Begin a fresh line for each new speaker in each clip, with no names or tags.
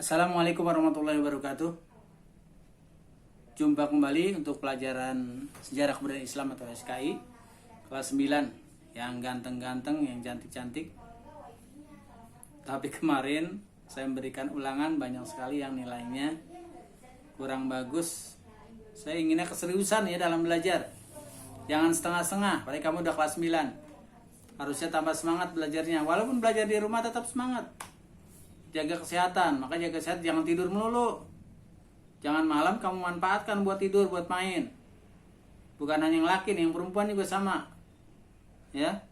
Assalamualaikum warahmatullahi wabarakatuh. Jumpa kembali untuk pelajaran Sejarah Kebudayaan Islam atau SKI kelas 9 yang ganteng-ganteng, yang cantik-cantik. Tapi kemarin saya memberikan ulangan banyak sekali yang nilainya kurang bagus. Saya inginnya keseriusan ya dalam belajar. Jangan setengah-setengah, padahal kamu udah kelas 9. Harusnya tambah semangat belajarnya. Walaupun belajar di rumah tetap semangat. Jaga kesehatan, maka jaga kesehatan, jangan tidur melulu. Jangan malam kamu manfaatkan buat tidur, buat main. Bukan hanya yang laki nih, yang perempuan juga sama. Ya.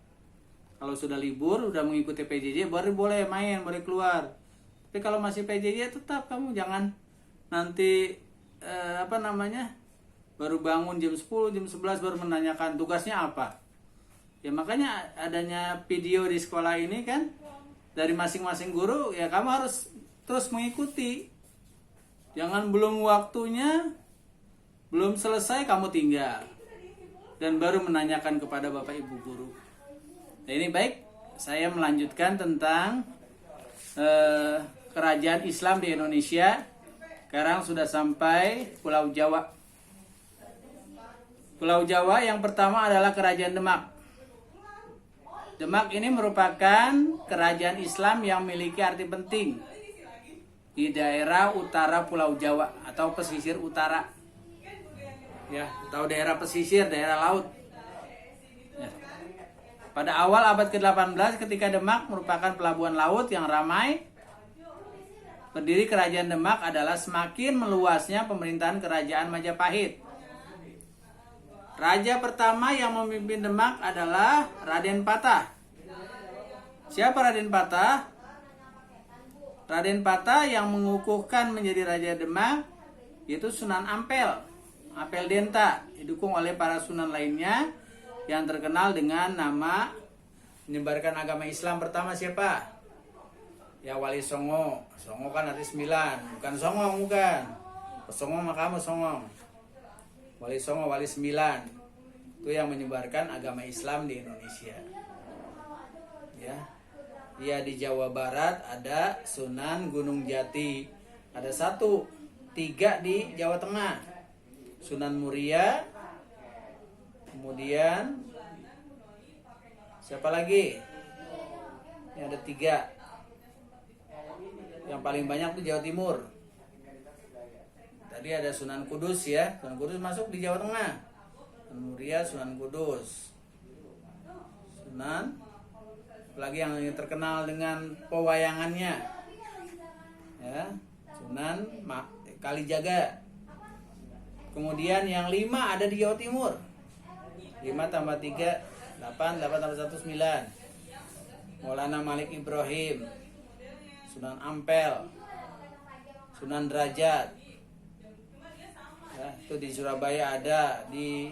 Kalau sudah libur, udah mengikuti PJJ, baru boleh main, boleh keluar. Tapi kalau masih PJJ tetap kamu jangan nanti baru bangun jam 10, jam 11 baru menanyakan tugasnya apa. Ya makanya adanya video di sekolah ini kan dari masing-masing guru, ya kamu harus terus mengikuti. Jangan belum waktunya, belum selesai kamu tinggal dan baru menanyakan kepada Bapak Ibu guru. Nah, ini baik, saya melanjutkan tentang kerajaan Islam di Indonesia. Sekarang sudah sampai Pulau Jawa. Pulau Jawa yang pertama adalah Kerajaan Demak. Demak ini merupakan kerajaan Islam yang memiliki arti penting di daerah utara Pulau Jawa atau pesisir utara. Ya, atau daerah pesisir, daerah laut. Ya. Pada awal abad ke-18 ketika Demak merupakan pelabuhan laut yang ramai, berdiri Kerajaan Demak adalah semakin meluasnya pemerintahan Kerajaan Majapahit. Raja pertama yang memimpin Demak adalah Raden Patah. Siapa Raden Patah? Raden Patah yang mengukuhkan menjadi Raja Demak yaitu Sunan Ampel, Ampel Denta, didukung oleh para sunan lainnya yang terkenal dengan nama menyebarkan agama Islam pertama siapa? Ya Wali Songo. Songo kan arti 9, bukan songong, bukan. Songo mah kamu songong. Wali Songo, Wali 9 itu yang menyebarkan agama Islam di Indonesia. Ya, di Jawa Barat ada Sunan Gunung Jati, ada 1, 3 di Jawa Tengah, Sunan Muria, kemudian siapa lagi? Ini ada 3. Yang paling banyak di Jawa Timur. Tadi ada Sunan Kudus ya, Sunan Kudus masuk di Jawa Tengah. Sunan Muria, Sunan Kudus. Sunan, apalagi yang terkenal dengan pewayangannya. Ya, Sunan Kalijaga. Kemudian yang 5 ada di Jawa Timur. 5 tambah 3, 8, 8 tambah 1, 9. Maulana Malik Ibrahim, Sunan Ampel, Sunan Derajat. Ya, itu di Surabaya ada, di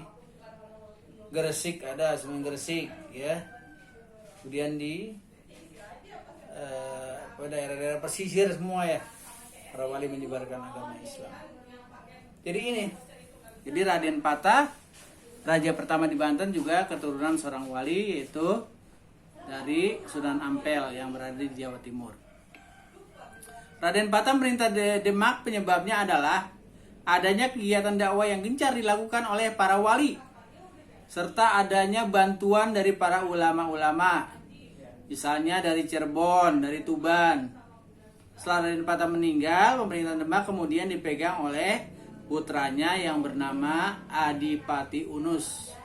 Gresik ada, Sunan Gresik ya. Kemudian di daerah-daerah pesisir semua ya, para wali menyebarkan agama Islam. Jadi ini, jadi Raden Patah, raja pertama di Banten, juga keturunan seorang wali yaitu dari Sunan Ampel yang berada di Jawa Timur. Raden Patah merintah Demak, penyebabnya adalah adanya kegiatan dakwah yang gencar dilakukan oleh para wali serta adanya bantuan dari para ulama-ulama, misalnya dari Cirebon, dari Tuban. Setelah Raden Patah meninggal, pemerintahan Demak kemudian dipegang oleh putranya yang bernama Adipati Unus.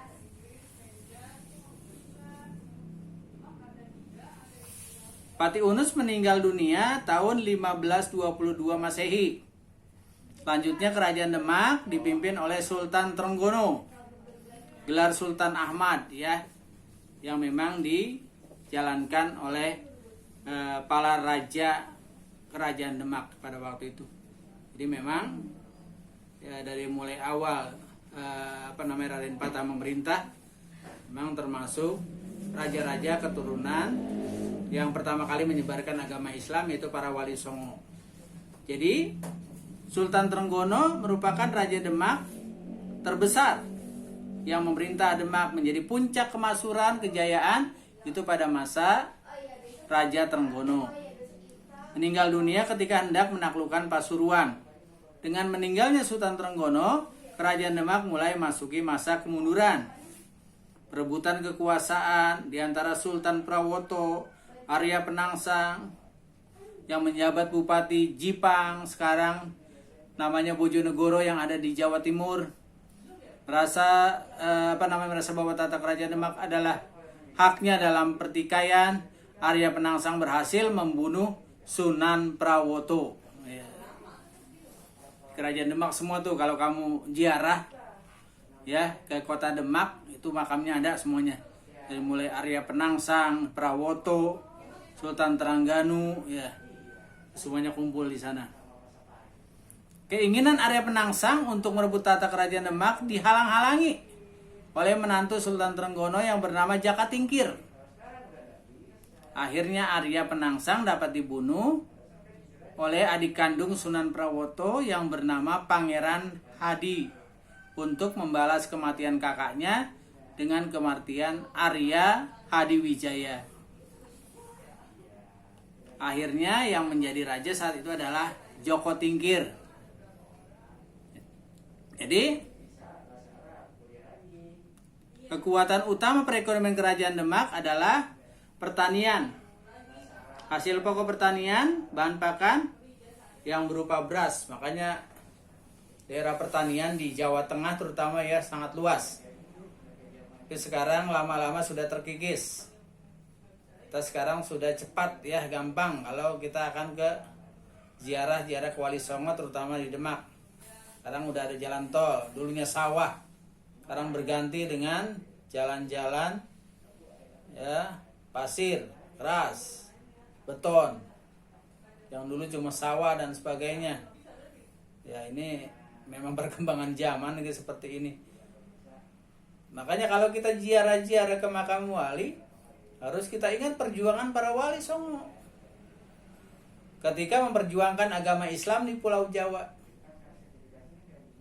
Pati Unus meninggal dunia tahun 1522 Masehi. Selanjutnya Kerajaan Demak dipimpin oleh Sultan Trenggono, gelar Sultan Ahmad ya, yang memang dijalankan oleh para raja Kerajaan Demak pada waktu itu. Jadi memang ya dari mulai awal Raden Patah memerintah, memang termasuk raja-raja keturunan yang pertama kali menyebarkan agama Islam, yaitu para Wali Songo. Jadi Sultan Trenggono merupakan Raja Demak terbesar yang memerintah Demak menjadi puncak kemakmuran kejayaan itu pada masa Raja Trenggono. meninggal dunia ketika hendak menaklukkan Pasuruan. Dengan meninggalnya Sultan Trenggono, Kerajaan Demak mulai masuki masa kemunduran. Perebutan kekuasaan di antara Sultan Prawoto, Arya Penangsang yang menjabat Bupati Jipang, sekarang namanya Bojonegoro yang ada di Jawa Timur, merasa bahwa tata kerajaan Demak adalah haknya dalam pertikaian. Arya Penangsang berhasil membunuh Sunan Prawoto. Kerajaan Demak semua tuh kalau kamu ziarah ya ke kota Demak itu makamnya ada semuanya. Dari mulai Arya Penangsang, Prawoto, Sultan Trengganu ya. Semuanya kumpul di sana. Keinginan Arya Penangsang untuk merebut tata kerajaan Demak dihalang-halangi oleh menantu Sultan Trenggono yang bernama Jaka Tingkir. Akhirnya Arya Penangsang dapat dibunuh oleh adik kandung Sunan Prawoto yang bernama Pangeran Hadi untuk membalas kematian kakaknya dengan kematian Arya Hadiwijaya. Akhirnya yang menjadi raja saat itu adalah Joko Tingkir. Jadi kekuatan utama perekonomian kerajaan Demak adalah pertanian. Hasil pokok pertanian, bahan pakan yang berupa beras. Makanya daerah pertanian di Jawa Tengah terutama ya sangat luas. Tapi sekarang lama-lama sudah terkikis. Kita sekarang sudah cepat ya, gampang kalau kita akan ke ziarah-ziarah ke Wali Songo terutama di Demak. Sekarang udah ada jalan tol, dulunya sawah. Sekarang berganti dengan jalan-jalan ya, pasir, keras, beton. Yang dulu cuma sawah dan sebagainya. Ya ini memang perkembangan zaman seperti ini. Makanya kalau kita ziarah-ziarah ke makam wali, harus kita ingat perjuangan para wali Songo ketika memperjuangkan agama Islam di Pulau Jawa.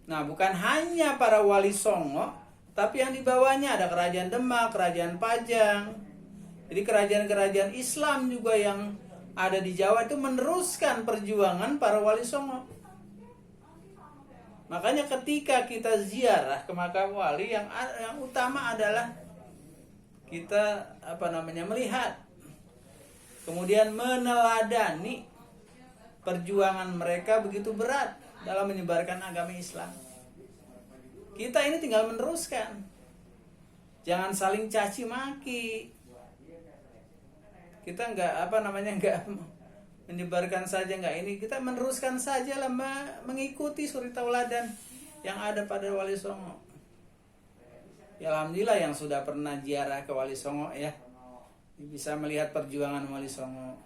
Nah, bukan hanya para wali Songo, tapi yang di bawahnya ada Kerajaan Demak, Kerajaan Pajang. Jadi kerajaan-kerajaan Islam juga yang ada di Jawa itu meneruskan perjuangan para wali Songo. Makanya ketika kita ziarah ke makam wali, yang utama adalah kita melihat, kemudian meneladani perjuangan mereka begitu berat dalam menyebarkan agama Islam. Kita ini tinggal meneruskan. Jangan saling caci maki. Kita nggak menyebarkan saja nggak ini, kita meneruskan saja lah, mengikuti suri tauladan yang ada pada Wali Songo. Ya alhamdulillah yang sudah pernah ziarah ke Wali Songo ya bisa melihat perjuangan Wali Songo.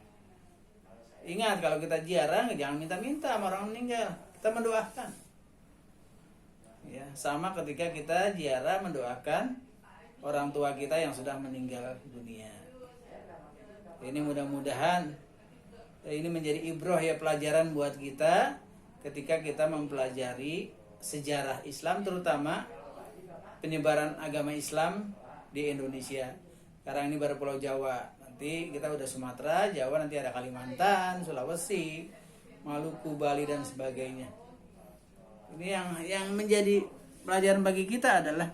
Ingat kalau kita ziarah jangan minta-minta sama orang meninggal, kita mendoakan. Ya sama ketika kita ziarah mendoakan orang tua kita yang sudah meninggal dunia. Ini mudah-mudahan ini menjadi ibroh ya, pelajaran buat kita ketika kita mempelajari sejarah Islam, terutama penyebaran agama Islam di Indonesia. Sekarang ini baru Pulau Jawa, nanti kita udah Sumatera, Jawa, nanti ada Kalimantan, Sulawesi, Maluku, Bali dan sebagainya. Ini yang menjadi pelajaran bagi kita adalah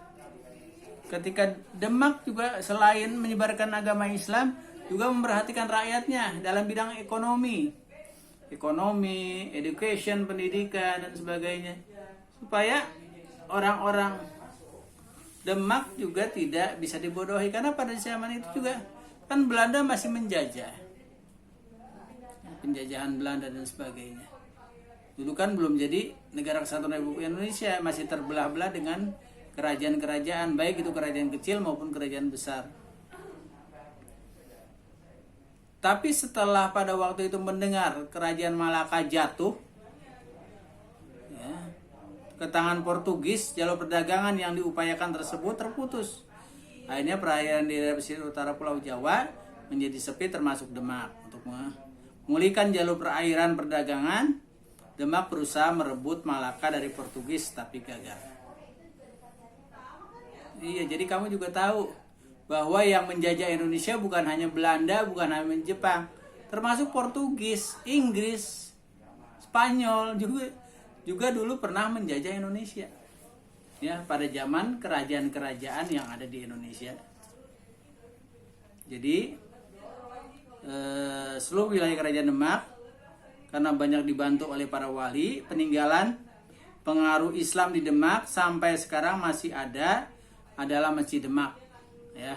ketika Demak juga selain menyebarkan agama Islam, juga memperhatikan rakyatnya dalam bidang ekonomi, education, pendidikan dan sebagainya, supaya orang-orang Demak juga tidak bisa dibodohi. Karena pada zaman itu juga kan Belanda masih menjajah, penjajahan Belanda dan sebagainya. Dulu kan belum jadi negara kesatuan Republik Indonesia, masih terbelah-belah dengan kerajaan-kerajaan, baik itu kerajaan kecil maupun kerajaan besar. Tapi setelah pada waktu itu mendengar kerajaan Malaka jatuh ya, ke tangan Portugis, jalur perdagangan yang diupayakan tersebut terputus. Akhirnya perairan di daerah pesisir utara Pulau Jawa menjadi sepi, termasuk Demak. Untuk memulihkan jalur perairan perdagangan, Demak berusaha merebut Malaka dari Portugis tapi gagal. Iya, jadi kamu juga tahu bahwa yang menjajah Indonesia bukan hanya Belanda, bukan hanya Jepang, termasuk Portugis, Inggris, Spanyol juga dulu pernah menjajah Indonesia. Ya, pada zaman kerajaan-kerajaan yang ada di Indonesia. Jadi seluruh wilayah Kerajaan Demak karena banyak dibantu oleh para wali, peninggalan pengaruh Islam di Demak sampai sekarang masih ada adalah Masjid Demak. Ya,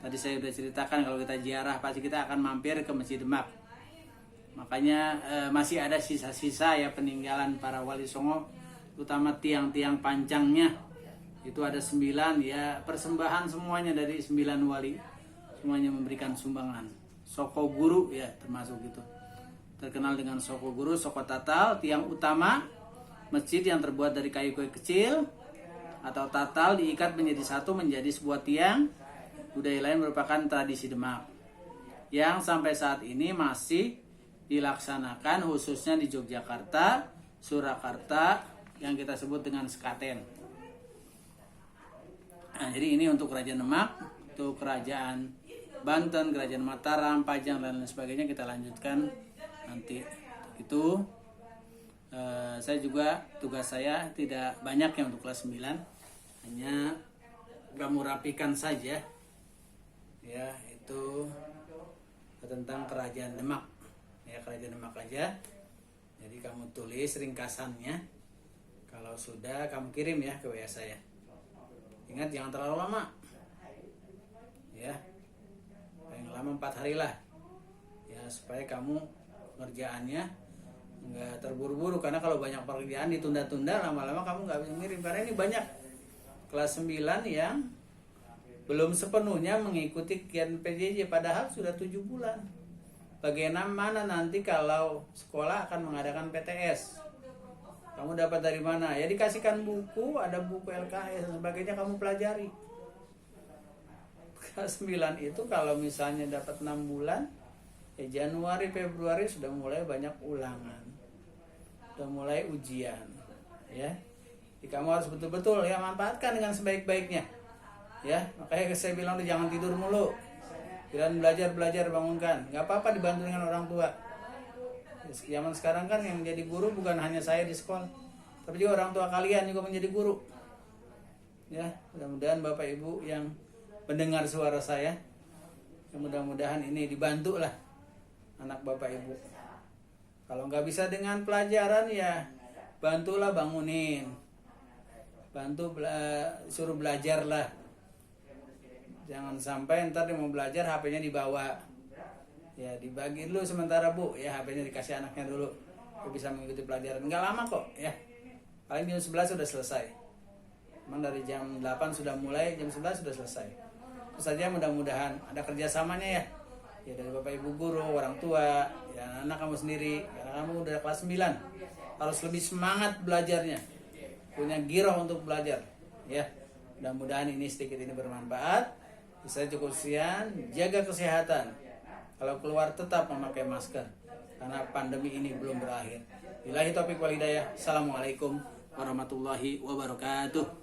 tadi saya sudah ceritakan kalau kita ziarah pasti kita akan mampir ke Masjid Demak. Makanya masih ada sisa-sisa ya peninggalan para wali Songo, terutama tiang-tiang pancangnya. Itu ada 9 ya, persembahan semuanya dari 9 wali. Semuanya memberikan sumbangan. Soko Guru ya termasuk itu. Terkenal dengan Soko Guru, Soko Tatal, tiang utama masjid yang terbuat dari kayu-kayu kecil atau tatal diikat menjadi satu menjadi sebuah tiang. Budaya lain merupakan tradisi Demak yang sampai saat ini masih dilaksanakan khususnya di Yogyakarta, Surakarta yang kita sebut dengan sekaten. Nah, jadi ini untuk Kerajaan Demak, untuk Kerajaan Banten, Kerajaan Mataram, Pajang dan lain sebagainya kita lanjutkan nanti. Itu saya juga tugas saya tidak banyak ya untuk kelas 9, hanya kamu rapikan saja ya, itu tentang Kerajaan Demak ya, Kerajaan Demak aja. Jadi kamu tulis ringkasannya, kalau sudah kamu kirim ya ke WA saya. Ingat jangan terlalu lama ya, paling lama 4 hari lah ya, supaya kamu ngerjaannya nggak terburu-buru. Karena kalau banyak pekerjaan ditunda-tunda, lama-lama kamu nggak bisa ngirim. Karena ini banyak kelas 9 yang belum sepenuhnya mengikuti kegiatan PJJ, padahal sudah 7 bulan. Bagaimana nanti kalau sekolah akan mengadakan PTS? Kamu dapat dari mana? Ya dikasihkan buku, ada buku LKS dan sebagainya, kamu pelajari. Kelas 9 itu kalau misalnya dapat 6 bulan, ya Januari, Februari sudah mulai banyak ulangan. Sudah mulai ujian. Ya. Jadi kamu harus betul-betul ya manfaatkan dengan sebaik-baiknya. Ya, makanya saya bilang jangan tidur mulu. Jangan belajar bangunkan. Gak apa-apa dibantu dengan orang tua. Zaman sekarang kan yang menjadi guru bukan hanya saya di sekolah, tapi juga orang tua kalian juga menjadi guru. Ya, mudah-mudahan Bapak Ibu yang mendengar suara saya, mudah-mudahan ini dibantu lah anak Bapak Ibu. Kalau nggak bisa dengan pelajaran ya bantulah bangunin, suruh belajar lah. Jangan sampai ntar dia mau belajar HP-nya dibawa. Ya dibagi dulu sementara Bu, ya HP-nya dikasih anaknya dulu, dia bisa mengikuti pelajaran. Nggak lama kok ya, paling jam 11 sudah selesai. Memang dari jam 8 sudah mulai, jam 11 sudah selesai. Terus saja mudah-mudahan ada kerjasamanya ya dari Bapak Ibu guru, orang tua, ya anak kamu sendiri. Karena kamu udah kelas 9, harus lebih semangat belajarnya, punya giroh untuk belajar ya. Mudah-mudahan ini sedikit ini bermanfaat. Bisa cukup sekian, jaga kesehatan. Kalau keluar tetap memakai masker karena pandemi ini belum berakhir. Billahi taufiq wal hidayah. Assalamualaikum warahmatullahi wabarakatuh.